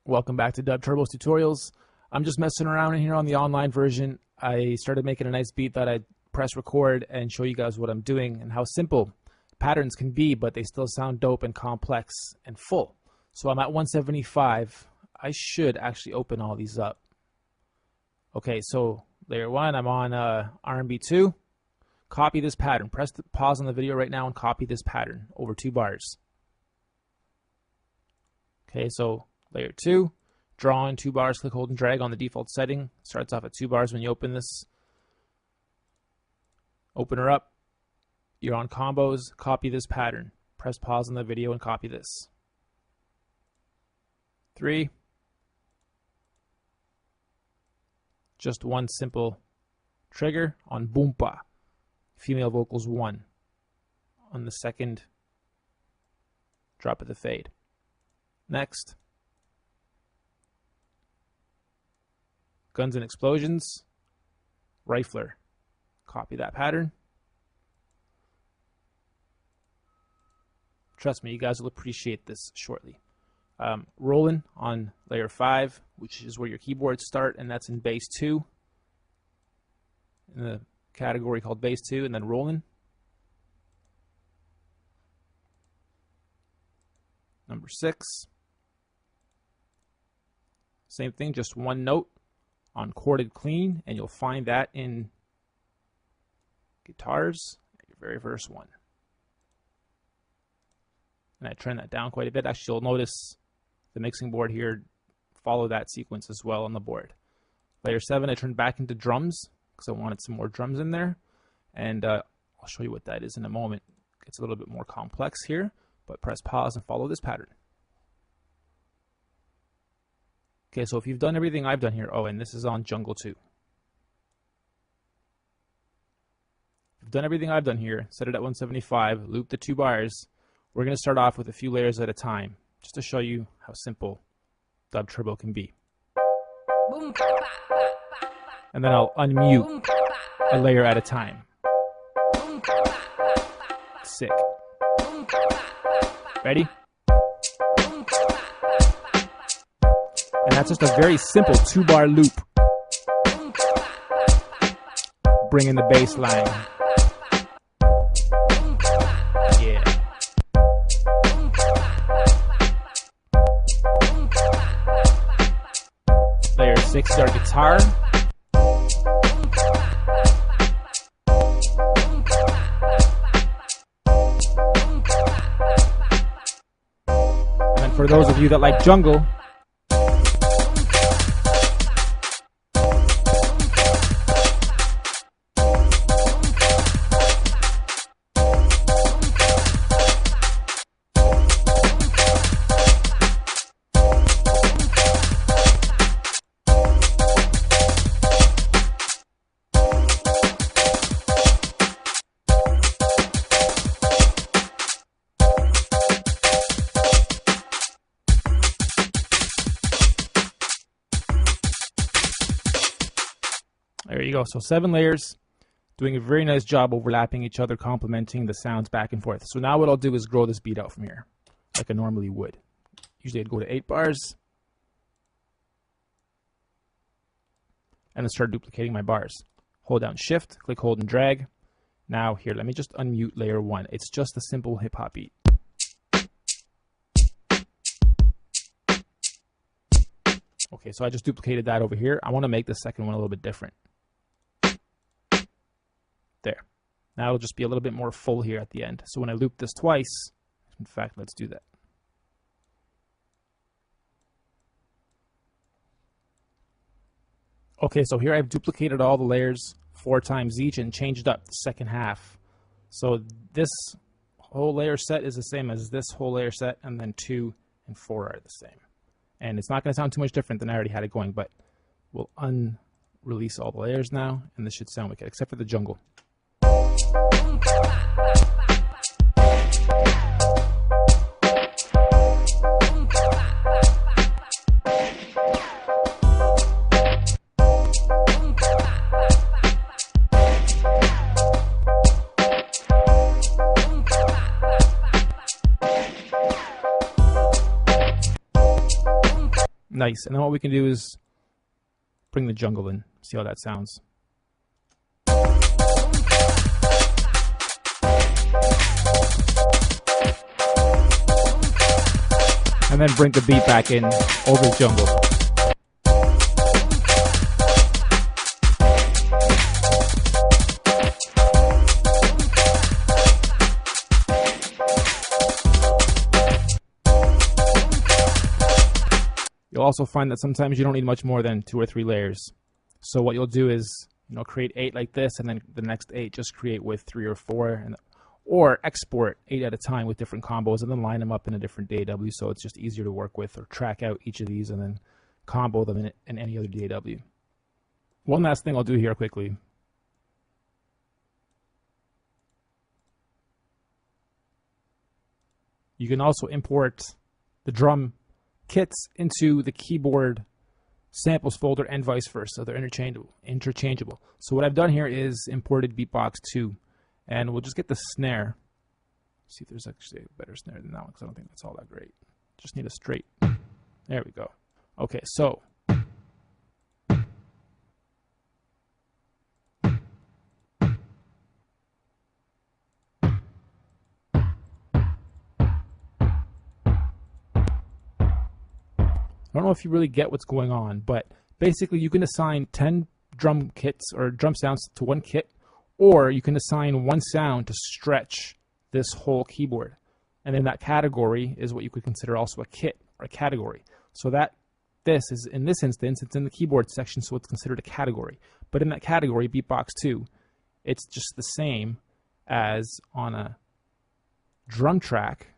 Welcome back to DUBturbo's tutorials. I'm just messing around in here on the online version. I started making a nice beat that I'd press record and show you guys what I'm doing and how simple patterns can be, but they still sound dope and complex and full. So I'm at 175. I should actually open all these up. Okay, so layer 1, I'm on R&B 2. Copy this pattern. Press the pause on the video right now and copy this pattern over 2 bars. Okay, so layer 2, draw in 2 bars, click, hold, and drag on the default setting. Starts off at 2 bars when you open this. Open her up. You're on combos, copy this pattern. Press pause on the video and copy this. 3. Just one simple trigger on boompa. Female vocals 1. On the second drop of the fade. Next. Guns and Explosions, Rifler. Copy that pattern. Trust me, you guys will appreciate this shortly. Rollin' on layer 5, which is where your keyboards start, and that's in bass 2. In the category called bass 2, and then Rollin'. Number 6. Same thing, just one note on chorded clean, and you'll find that in guitars, your very first one. And I turned that down quite a bit. Actually, you'll notice the mixing board here follow that sequence as well on the board. Layer 7, I turned back into drums because I wanted some more drums in there, and I'll show you what that is in a moment. It gets a little bit more complex here, but press pause and follow this pattern. Okay, so if you've done everything I've done here, oh, and this is on Jungle 2. If you've done everything I've done here, set it at 175, loop the 2 bars. We're going to start off with a few layers at a time, just to show you how simple DUBturbo can be. And then I'll unmute a layer at a time. Sick. Ready? And that's just a very simple 2-bar loop. Bring in the bass line. Yeah. Layer 6 is our guitar. And for those of you that like jungle, there you go. So 7 layers, doing a very nice job overlapping each other, complementing the sounds back and forth. So now what I'll do is grow this beat out from here, like I normally would. Usually I'd go to 8 bars, and then start duplicating my bars. Hold down Shift, click, hold, and drag. Now here, let me just unmute layer 1. It's just a simple hip-hop beat. Okay, so I just duplicated that over here. I want to make the second one a little bit different. There. Now it'll just be a little bit more full here at the end. So when I loop this twice, in fact, let's do that. Okay, so here I've duplicated all the layers 4 times each and changed up the second half. So this whole layer set is the same as this whole layer set, and then 2 and 4 are the same. And it's not going to sound too much different than I already had it going, but we'll unrelease all the layers now, and this should sound wicked, except for the jungle. Nice. And then what we can do is bring the jungle in. See how that sounds. And then bring the beat back in over the jungle. You'll also find that sometimes you don't need much more than 2 or 3 layers. So what you'll do is, create 8 like this, and then the next 8 just create with 3 or 4, or export 8 at a time with different combos, and then line them up in a different DAW, so it's just easier to work with, or track out each of these and then combo them in any other DAW. One last thing I'll do here quickly. You can also import the drum kits into the keyboard samples folder and vice versa. They're interchangeable. So what I've done here is imported Beatbox 2, and we'll just get the snare. See if there's actually a better snare than that one, because I don't think that's all that great. Just need a straight. There we go. Okay, so I don't know if you really get what's going on, but basically you can assign 10 drum kits or drum sounds to one kit, or you can assign one sound to stretch this whole keyboard. And then that category is what you could consider also a kit or a category. So that this is, in this instance, it's in the keyboard section, so it's considered a category. But in that category, Beatbox 2, it's just the same as on a drum track.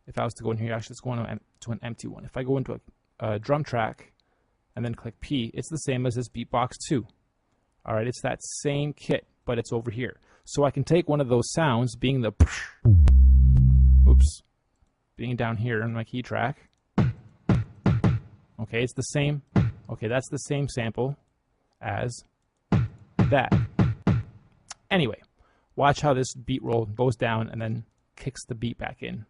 If I was to go in here, actually let's go to an empty one. If I go into a drum track and then click P, it's the same as this Beatbox 2. All right, it's that same kit, but it's over here. So I can take one of those sounds, being the being down here in my key track. Okay, it's the same. Okay, that's the same sample as that. Anyway, watch how this beat roll goes down and then kicks the beat back in.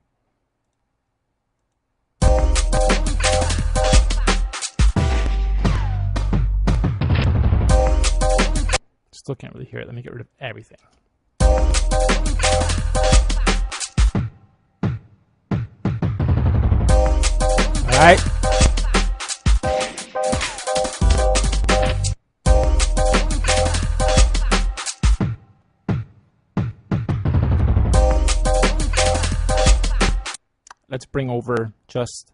Still can't really hear it. Let me get rid of everything. All right. Let's bring over just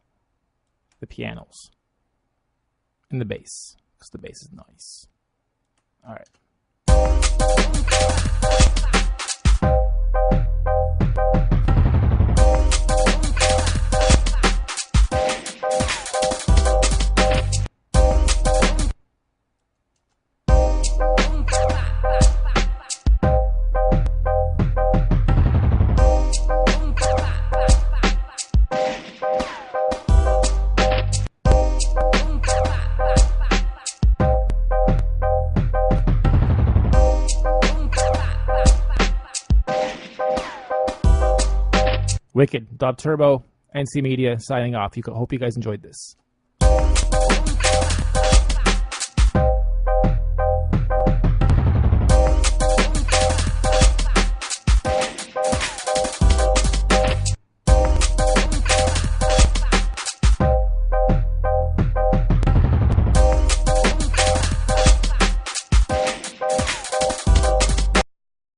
the pianos and the bass, because the bass is nice. All right. Wicked. DUBturbo, NC Media, signing off. Hope you guys enjoyed this.